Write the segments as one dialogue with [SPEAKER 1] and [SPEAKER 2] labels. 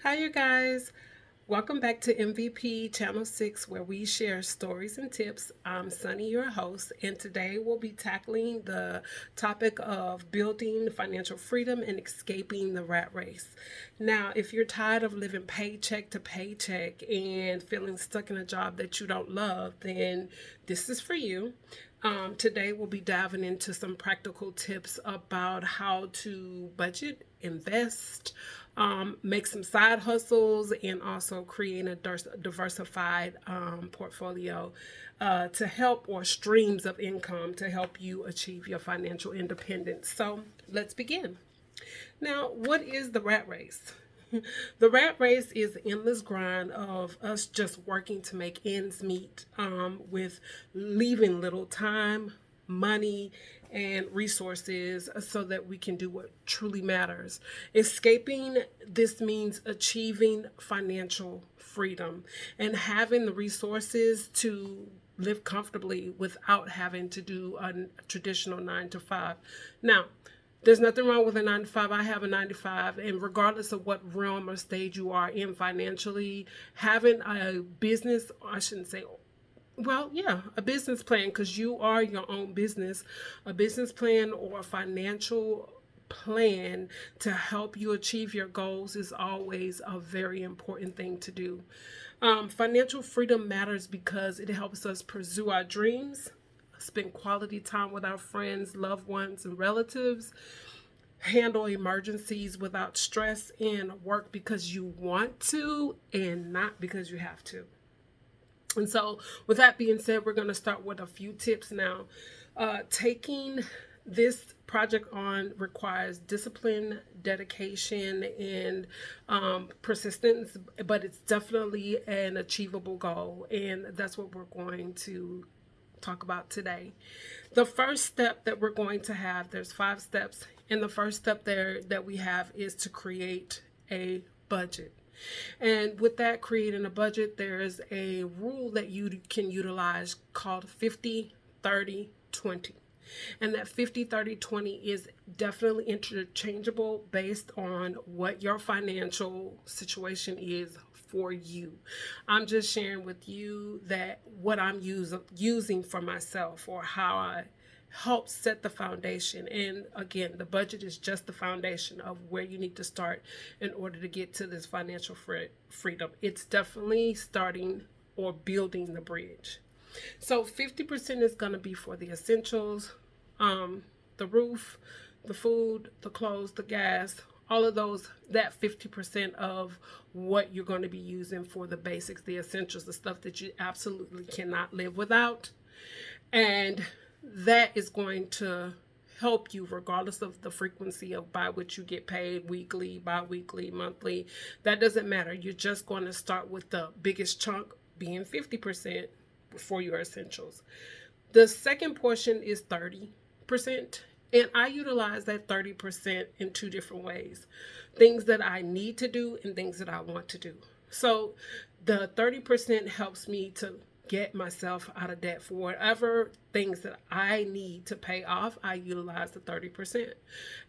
[SPEAKER 1] Hi, you guys. Welcome back to MVP Channel 6, where we share stories and tips. I'm Sunny, your host, and today we'll be tackling the topic of building financial freedom and escaping the rat race. Now, if you're tired of living paycheck to paycheck and feeling stuck in a job that you don't love, then this is for you. Today, we'll be diving into some practical tips about how to budget, invest, make some side hustles, and also create a diversified portfolio to help, or streams of income to help you achieve your financial independence. So, let's begin. Now, what is the rat race? The rat race is the endless grind of us just working to make ends meet, with leaving little time, money, and resources so that we can do what truly matters. Escaping this means achieving financial freedom and having the resources to live comfortably without having to do a traditional 9 to 5. Now, there's nothing wrong with a 9 to 5. I have a 9 to 5, and regardless of what realm or stage you are in financially, having a business, I shouldn't say, well, yeah, a business plan, because you are your own business, a business plan or a financial plan to help you achieve your goals is always a very important thing to do. Financial freedom matters because it helps us pursue our dreams, spend quality time with our friends, loved ones, and relatives, handle emergencies without stress, and work because you want to and not because you have to. And so, with that being said, we're going to start with a few tips now. Taking this project on requires discipline, dedication, and persistence, but it's definitely an achievable goal. And that's what we're going to talk about today. The first step that we're going to have, there's 5 steps, and the first step there that we have is to create a budget. And with that, creating a budget, there's a rule that you can utilize called 50/30/20. And that 50/30/20 is definitely interchangeable based on what your financial situation is for you. I'm just sharing with you that what I'm using for myself, or how I help set the foundation. And again, the budget is just the foundation of where you need to start in order to get to this financial freedom. It's definitely starting or building the bridge. So 50% is going to be for the essentials, the roof, the food, the clothes, the gas, all of those. That 50% of what you're going to be using for the basics, the essentials, the stuff that you absolutely cannot live without. And that is going to help you regardless of the frequency of by which you get paid, weekly, bi-weekly, monthly. That doesn't matter. You're just going to start with the biggest chunk being 50% for your essentials. The second portion is 30%. And I utilize that 30% in 2 different ways: things that I need to do and things that I want to do. So the 30% helps me to get myself out of debt for whatever things that I need to pay off. I utilize the 30%.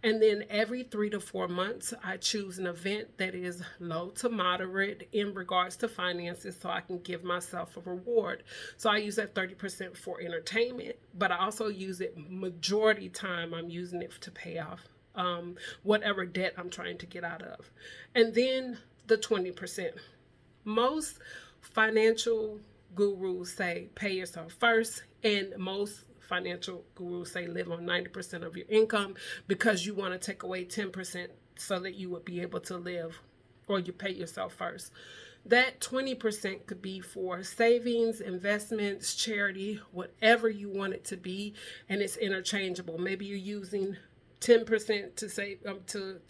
[SPEAKER 1] And then every 3 to 4 months, I choose an event that is low to moderate in regards to finances so I can give myself a reward. So I use that 30% for entertainment, but I also use it majority time. I'm using it to pay off whatever debt I'm trying to get out of. And then the 20%. Most financial gurus say pay yourself first, and most financial gurus say live on 90% of your income, because you want to take away 10% so that you would be able to live, or you pay yourself first. That 20% could be for savings, investments, charity, whatever you want it to be, and it's interchangeable. Maybe you're using 10% to save, to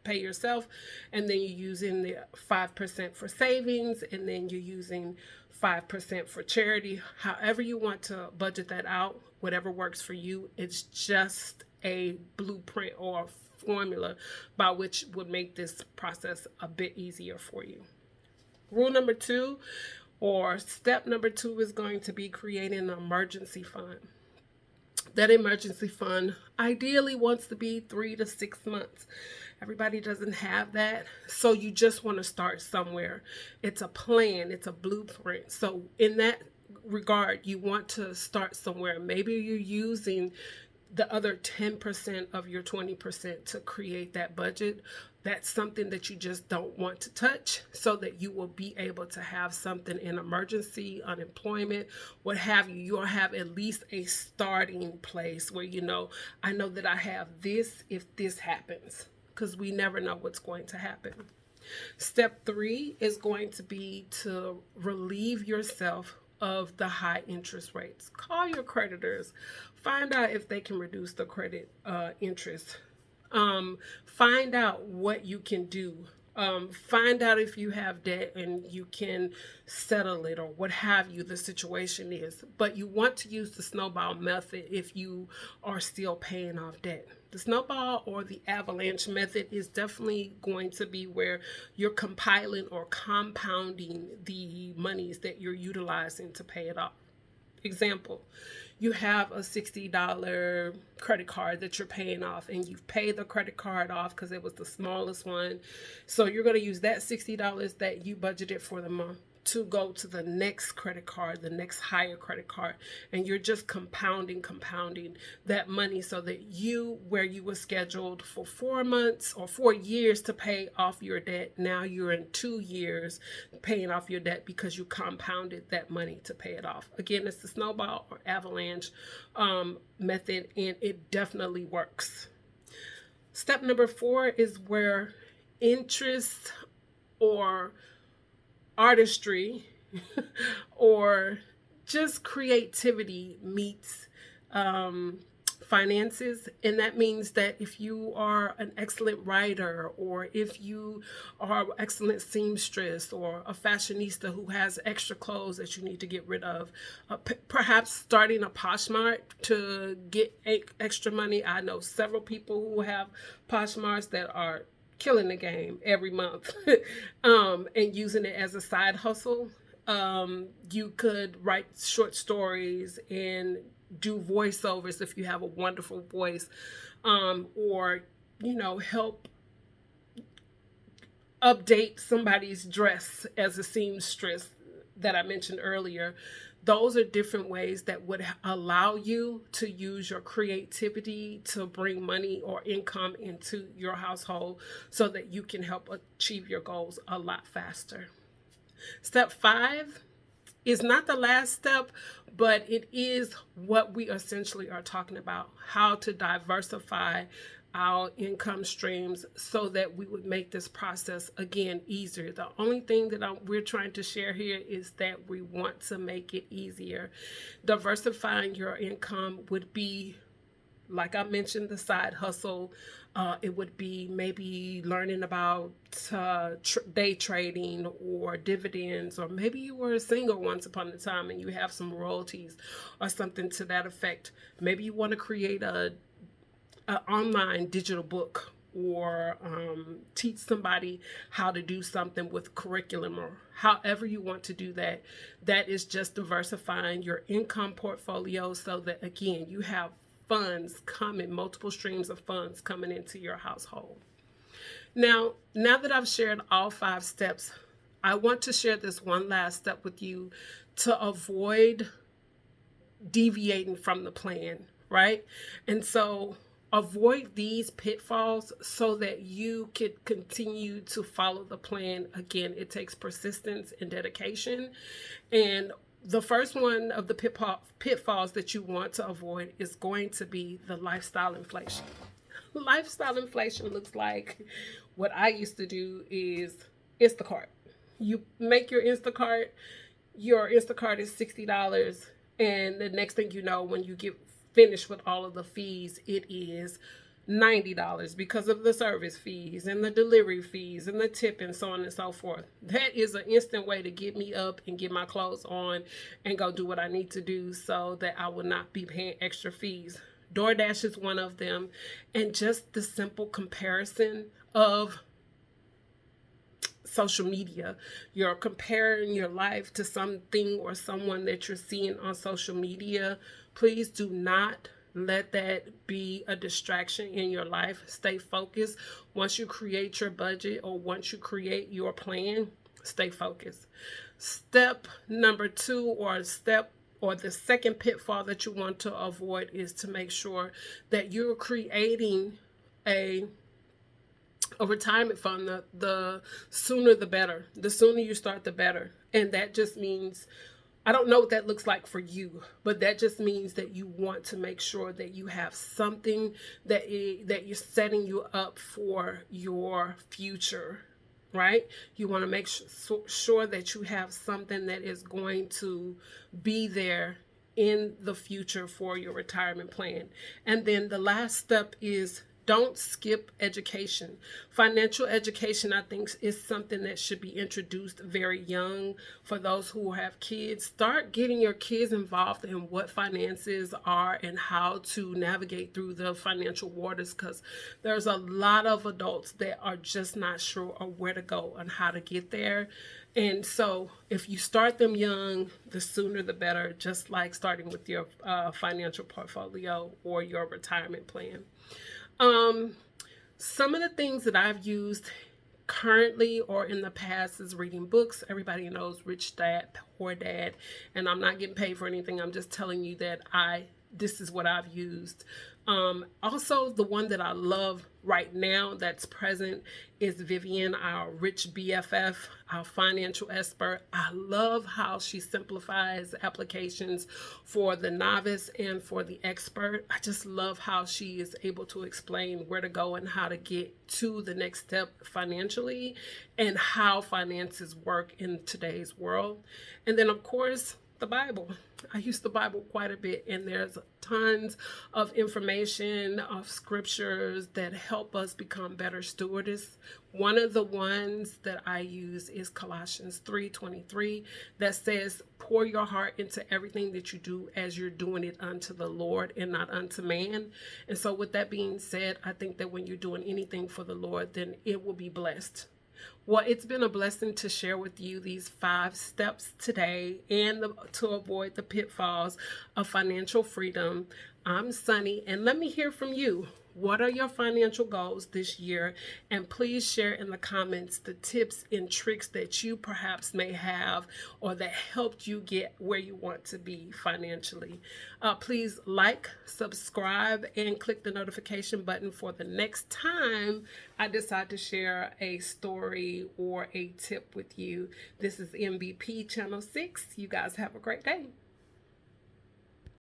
[SPEAKER 1] pay yourself, and then you're using the 5% for savings, and then you're using 5% for charity. However you want to budget that out, whatever works for you. It's just a blueprint or a formula by which would make this process a bit easier for you. Rule number 2, or step number 2, is going to be creating an emergency fund. That emergency fund ideally wants to be 3 to 6 months. Everybody doesn't have that. So you just want to start somewhere. It's a plan, it's a blueprint. So in that regard, you want to start somewhere. Maybe you're using the other 10% of your 20% to create that budget. That's something that you just don't want to touch, so that you will be able to have something in emergency, unemployment, what have you. You'll have at least a starting place where I know that I have this if this happens, because we never know what's going to happen. Step 3 is going to be to relieve yourself of the high interest rates. Call your creditors. Find out if they can reduce the credit interest. Find out what you can do. Find out if you have debt and you can settle it, or what have you the situation is. But you want to use the snowball method if you are still paying off debt. The snowball or the avalanche method is definitely going to be where you're compiling or compounding the monies that you're utilizing to pay it off. Example, you have a $60 credit card that you're paying off, and you've paid the credit card off because it was the smallest one. So you're going to use that $60 that you budgeted for the month to go to the next credit card, the next higher credit card. And you're just compounding that money, so that where you were scheduled for 4 months or 4 years to pay off your debt, now you're in 2 years paying off your debt because you compounded that money to pay it off. Again, it's the snowball or avalanche method, and it definitely works. Step number 4 is where interest or artistry or just creativity meets finances. And that means that if you are an excellent writer, or if you are an excellent seamstress, or a fashionista who has extra clothes that you need to get rid of, perhaps starting a Poshmark to get extra money. I know several people who have Poshmarks that are killing the game every month and using it as a side hustle. You could write short stories and do voiceovers if you have a wonderful voice, or help update somebody's dress as a seamstress that I mentioned earlier. Those are different ways that would allow you to use your creativity to bring money or income into your household, so that you can help achieve your goals a lot faster. Step 5 is not the last step, but it is what we essentially are talking about: how to diversify our income streams so that we would make this process, again, easier. The only thing that we're trying to share here is that we want to make it easier. Diversifying your income would be, like I mentioned, the side hustle. It would be maybe learning about day trading or dividends, or maybe you were a single once upon a time and you have some royalties or something to that effect. Maybe you want to create an online digital book, or teach somebody how to do something with curriculum, or however you want to do that. That is just diversifying your income portfolio, so that, again, you have funds coming, multiple streams of funds coming into your household. Now that I've shared all 5 steps, I want to share this one last step with you to avoid deviating from the plan, right? And so avoid these pitfalls so that you could continue to follow the plan. Again, it takes persistence and dedication. And the first one of the pitfalls that you want to avoid is going to be the lifestyle inflation. Lifestyle inflation looks like, what I used to do is Instacart. You make your Instacart is $60, and the next thing you know, when you get finished with all of the fees, it is $90 because of the service fees and the delivery fees and the tip and so on and so forth. That is an instant way to get me up and get my clothes on and go do what I need to do, so that I will not be paying extra fees. DoorDash is one of them. And just the simple comparison of social media. You're comparing your life to something or someone that you're seeing on social media. Please do not let that be a distraction in your life. Stay focused. Once you create your budget or once you create your plan, stay focused. Step number two, or the second pitfall that you want to avoid, is to make sure that you're creating a retirement fund. The sooner the better. The sooner you start, the better. And that just means, I don't know what that looks like for you, but that just means that you want to make sure that you have something that you're setting you up for your future, right? You want to make sure that you have something that is going to be there in the future for your retirement plan. And then the last step is, don't skip education. Financial education, I think, is something that should be introduced very young. For those who have kids, start getting your kids involved in what finances are and how to navigate through the financial waters, because there's a lot of adults that are just not sure of where to go and how to get there. And so if you start them young, the sooner the better, just like starting with your financial portfolio or your retirement plan. Some of the things that I've used currently or in the past is reading books. Everybody knows Rich Dad, Poor Dad, and I'm not getting paid for anything. I'm just telling you that this is what I've used. Also, the one that I love right now that's present is Vivian, our rich BFF, our financial expert. I love how she simplifies applications for the novice and for the expert. I just love how she is able to explain where to go and how to get to the next step financially and how finances work in today's world. And then, of course, the Bible. I use the Bible quite a bit, and there's tons of information of scriptures that help us become better stewards. One of the ones that I use is Colossians 3:23 that says, pour your heart into everything that you do as you're doing it unto the Lord and not unto man. And so with that being said, I think that when you're doing anything for the Lord, then it will be blessed. Well, it's been a blessing to share with you these 5 steps today and to avoid the pitfalls of financial freedom. I'm Sunny, and let me hear from you. What are your financial goals this year? And please share in the comments the tips and tricks that you perhaps may have or that helped you get where you want to be financially. Please like, subscribe, and click the notification button for the next time I decide to share a story or a tip with you. This is MVP Channel 6. You guys have a great day.